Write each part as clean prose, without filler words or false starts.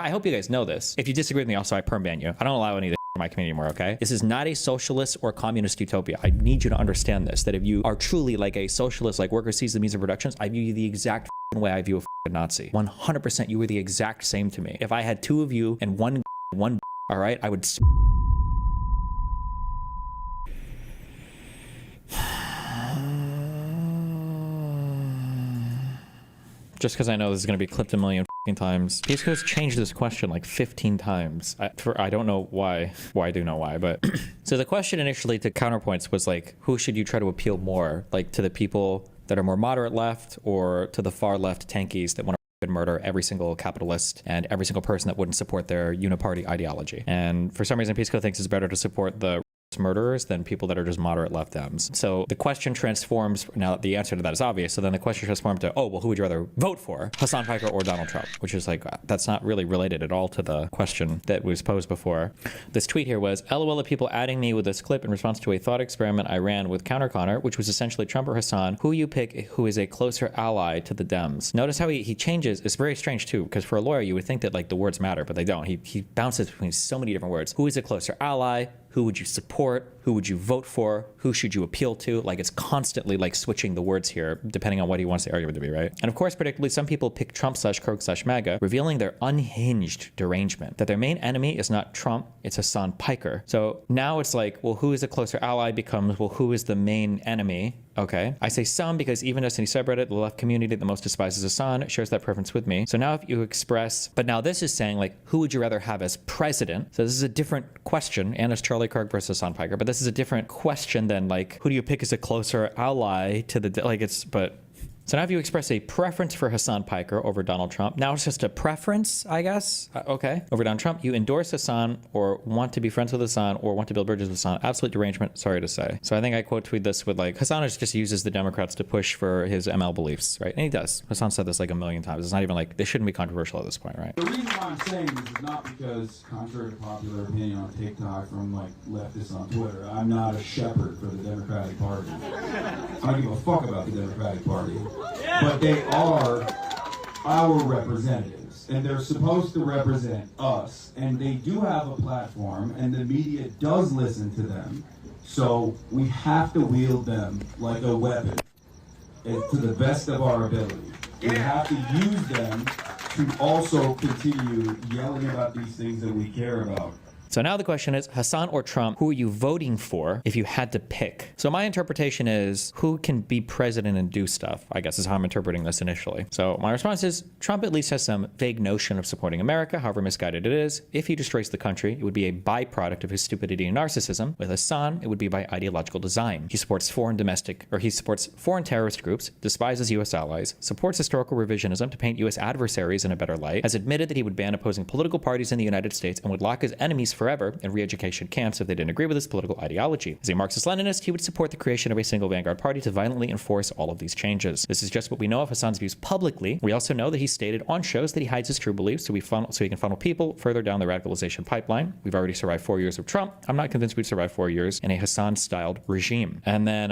I hope you guys know this. If you disagree with me, also I perm ban you. I don't allow any of this in my community anymore, okay? This is not a socialist or communist utopia. I need you to understand this, that if you are truly like a socialist, like worker sees the means of productions, I view you the exact way I view a Nazi. 100% you were the exact same to me. If I had two of you and one, all right, I would... Just because I know this is going to be clipped a million times. Pisco's changed this question like 15 times. I don't know why. Well, I do know why, but... So the question initially to counterpoints was like, who should you try to appeal more? Like to the people that are more moderate left or to the far left tankies that want to murder every single capitalist and every single person that wouldn't support their uniparty ideology? And for some reason, Pisco thinks it's better to support the murderers than people that are just moderate left Dems. So the question transforms, now the answer to that is obvious, so then the question transforms to, oh, well, who would you rather vote for? Hasan Piker or Donald Trump? Which is like, that's not really related at all to the question that was posed before. This tweet here was, LOL of people adding me with this clip in response to a thought experiment I ran with Counter Connor, which was essentially Trump or Hasan, who you pick who is a closer ally to the Dems. Notice how he changes. It's very strange too, because for a lawyer, you would think that like the words matter, but they don't. He bounces between so many different words. Who is a closer ally? Who would you support? Who would you vote for? Who should you appeal to? Like it's constantly like switching the words here, depending on what he wants the argument to be, right? And of course, predictably, some people pick Trump/Kirk/MAGA, revealing their unhinged derangement, that their main enemy is not Trump, it's Hasan Piker. So now it's like, well, who is a closer ally becomes, well, who is the main enemy? Okay. I say some because even as any subreddit, the left community that most despises Hasan shares that preference with me. So now if you express, but now this is saying like, who would you rather have as president? So this is a different question, and it's Charlie Kirk versus Hasan Piker, but this is a different question than like, who do you pick as a closer ally to the, like it's, but... So now if you express a preference for Hasan Piker over Donald Trump, now it's just a preference, I guess, okay, over Donald Trump, you endorse Hasan or want to be friends with Hasan or want to build bridges with Hasan. Absolute derangement, sorry to say. So I think I quote tweet this with like, Hasan just uses the Democrats to push for his ML beliefs, right? And he does. Hasan said this like a million times. It's not even like, this shouldn't be controversial at this point, right? The reason why I'm saying this is not because, contrary to popular opinion on TikTok from like leftists on Twitter, I'm not a shepherd for the Democratic Party. I don't give a fuck about the Democratic Party. But they are our representatives, and they're supposed to represent us, and they do have a platform, and the media does listen to them, so we have to wield them like a weapon to the best of our ability. We have to use them to also continue yelling about these things that we care about. So now the question is, Hasan or Trump, who are you voting for if you had to pick? So my interpretation is, who can be president and do stuff, I guess is how I'm interpreting this initially. So my response is, Trump at least has some vague notion of supporting America, however misguided it is. If he destroys the country, it would be a byproduct of his stupidity and narcissism. With Hasan, it would be by ideological design. He supports foreign terrorist groups, despises U.S. allies, supports historical revisionism to paint U.S. adversaries in a better light, has admitted that he would ban opposing political parties in the United States and would lock his enemies forever in re-education camps if they didn't agree with his political ideology. As a Marxist-Leninist, he would support the creation of a single vanguard party to violently enforce all of these changes. This is just what we know of Hasan's views publicly. We also know that he stated on shows that he hides his true beliefs so he can funnel people further down the radicalization pipeline. We've already survived 4 years of Trump. I'm not convinced we'd survive 4 years in a Hasan-styled regime. And then,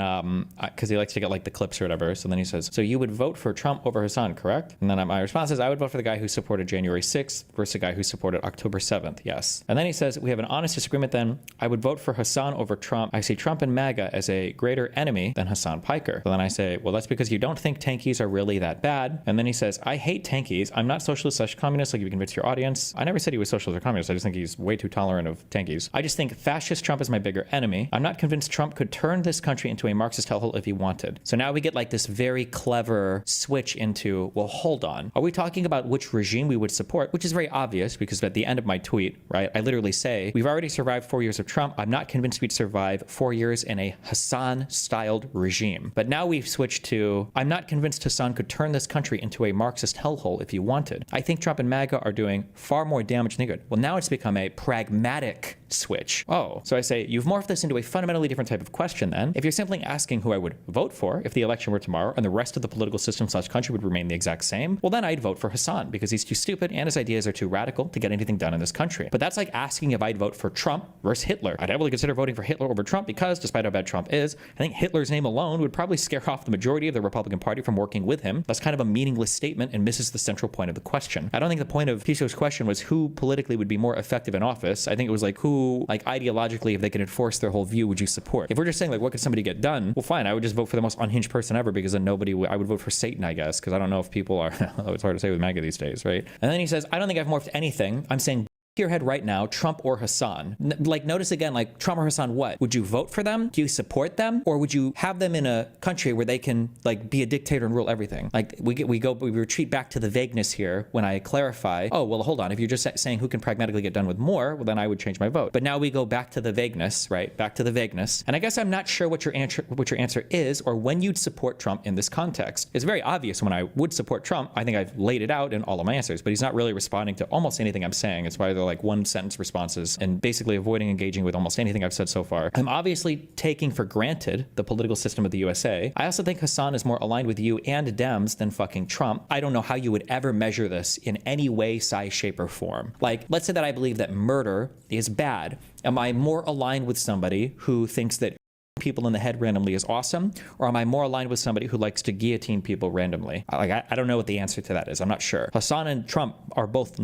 because he likes to get like the clips or whatever, so then he says, so you would vote for Trump over Hasan, correct? And then my response is, I would vote for the guy who supported January 6th versus the guy who supported October 7th, yes. And then he says, we have an honest disagreement then. I would vote for Hasan over Trump. I see Trump and MAGA as a greater enemy than Hasan Piker. So then I say, well, that's because you don't think tankies are really that bad. And then he says, I hate tankies. I'm not socialist/communist like you convince your audience. I never said he was socialist or communist. I just think he's way too tolerant of tankies. I just think fascist Trump is my bigger enemy. I'm not convinced Trump could turn this country into a Marxist hellhole if he wanted. So now we get like this very clever switch into, well, hold on. Are we talking about which regime we would support? Which is very obvious because at the end of my tweet, right, I literally say, we've already survived 4 years of Trump. I'm not convinced we'd survive 4 years in a Hasan-styled regime. But now we've switched to, I'm not convinced Hasan could turn this country into a Marxist hellhole if he wanted. I think Trump and MAGA are doing far more damage than good. Well, now it's become a pragmatic switch. Oh, so I say, you've morphed this into a fundamentally different type of question then. If you're simply asking who I would vote for if the election were tomorrow and the rest of the political system / country would remain the exact same, well then I'd vote for Hasan because he's too stupid and his ideas are too radical to get anything done in this country. But that's like asking if I'd vote for Trump versus Hitler. I'd heavily consider voting for Hitler over Trump because, despite how bad Trump is, I think Hitler's name alone would probably scare off the majority of the Republican Party from working with him. That's kind of a meaningless statement and misses the central point of the question. I don't think the point of Pisco's question was who politically would be more effective in office. I think it was like who, like ideologically, if they could enforce their whole view, would you support? If we're just saying like what could somebody get done, well fine, I would just vote for the most unhinged person ever because then nobody would, I would vote for Satan, I guess, because I don't know if people are, it's hard to say with MAGA these days, right? And then he says, I don't think I've morphed anything. I'm saying your head right now, Trump or Hasan. Like notice again, like Trump or Hasan, what? Would you vote for them? Do you support them? Or would you have them in a country where they can like be a dictator and rule everything? Like we retreat back to the vagueness here when I clarify, oh, well, hold on. If you're just saying who can pragmatically get done with more, well, then I would change my vote. But now we go back to the vagueness, right? Back to the vagueness. And I guess I'm not sure what your answer is or when you'd support Trump in this context. It's very obvious when I would support Trump. I think I've laid it out in all of my answers, but he's not really responding to almost anything I'm saying. It's why they're like one sentence responses and basically avoiding engaging with almost anything I've said so far. I'm obviously taking for granted the political system of the USA. I also think Hasan is more aligned with you and Dems than fucking Trump. I don't know how you would ever measure this in any way, size, shape, or form. Like, let's say that I believe that murder is bad. Am I more aligned with somebody who thinks that people in the head randomly is awesome, or am I more aligned with somebody who likes to guillotine people randomly? Like I don't know what the answer to that is. I'm not sure. Hasan and Trump are both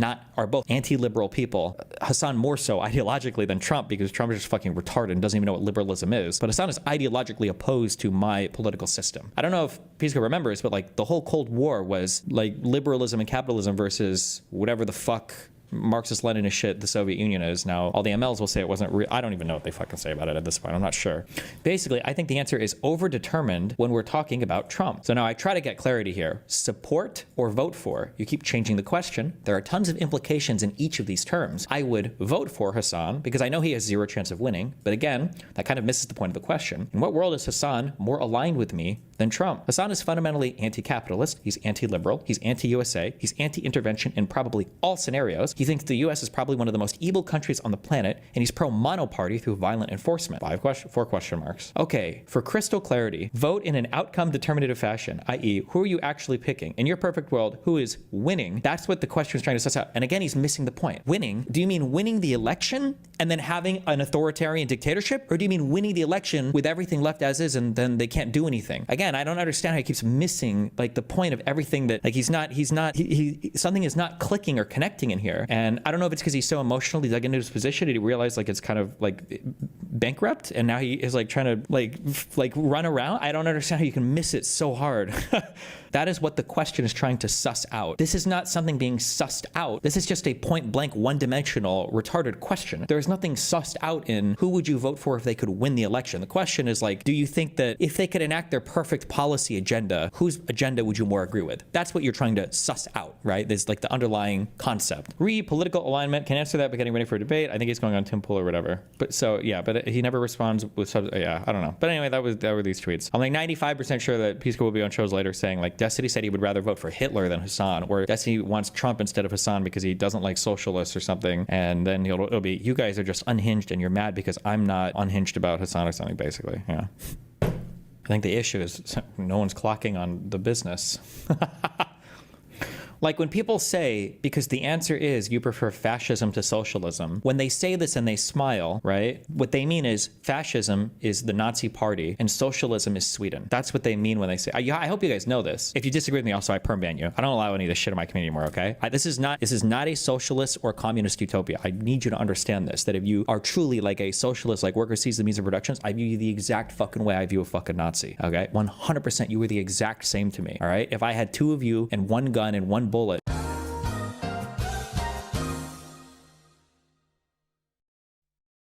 anti-liberal people. Hasan more so ideologically than Trump because Trump is just fucking retarded and doesn't even know what liberalism is. But Hasan is ideologically opposed to my political system. I don't know if Pisco remembers, but like the whole Cold War was like liberalism and capitalism versus whatever the fuck Marxist-Leninist shit the Soviet Union is now. All the MLs will say it wasn't real. I don't even know what they fucking say about it at this point. I'm not sure. Basically, I think the answer is overdetermined when we're talking about Trump. So now I try to get clarity here. Support or vote for? You keep changing the question. There are tons of implications in each of these terms. I would vote for Hasan because I know he has zero chance of winning. But again, that kind of misses the point of the question. In what world is Hasan more aligned with me than Trump? Hasan is fundamentally anti-capitalist. He's anti-liberal. He's anti-USA. He's anti-intervention in probably all scenarios. He thinks the US is probably one of the most evil countries on the planet, and he's pro-monoparty through violent enforcement. 4 question marks. Okay, for crystal clarity, vote in an outcome determinative fashion, i.e., who are you actually picking? In your perfect world, who is winning? That's what the question is trying to suss out. And again, he's missing the point. Winning? Do you mean winning the election and then having an authoritarian dictatorship? Or do you mean winning the election with everything left as is and then they can't do anything? Again, I don't understand how he keeps missing like the point of everything that like something is not clicking or connecting in here. And I don't know if it's because he's so emotionally dug into his position and he realized like it's kind of like bankrupt and now he is like trying to like run around. I don't understand how you can miss it so hard. That is what the question is trying to suss out. This is not something being sussed out. This is just a point blank, one-dimensional, retarded question. There is nothing sussed out in who would you vote for if they could win the election. The question is like, do you think that if they could enact their perfect policy agenda, whose agenda would you more agree with? That's what you're trying to suss out, right? There's like the underlying concept. Political alignment, can answer that by getting ready for a debate. I think he's going on Tim Pool or whatever. But so, yeah, but he never responds with, yeah, I don't know. But anyway, that were these tweets. I'm like 95% sure that Pisco will be on shows later saying like, Destiny said he would rather vote for Hitler than Hasan, or Destiny wants Trump instead of Hasan because he doesn't like socialists or something. And then it'll be, you guys are just unhinged and you're mad because I'm not unhinged about Hasan or something, basically. Yeah. I think the issue is no one's clocking on the business. Like when people say, because the answer is you prefer fascism to socialism, when they say this and they smile, right? What they mean is fascism is the Nazi party and socialism is Sweden. That's what they mean when they say, I hope you guys know this. If you disagree with me, also I perm ban you. I don't allow any of this shit in my community anymore, okay? This is not a socialist or communist utopia. I need you to understand this, that if you are truly like a socialist, like worker sees the means of production, I view you the exact fucking way I view a fucking Nazi, okay? 100% you were the exact same to me, all right? If I had two of you and one gun and one bullet,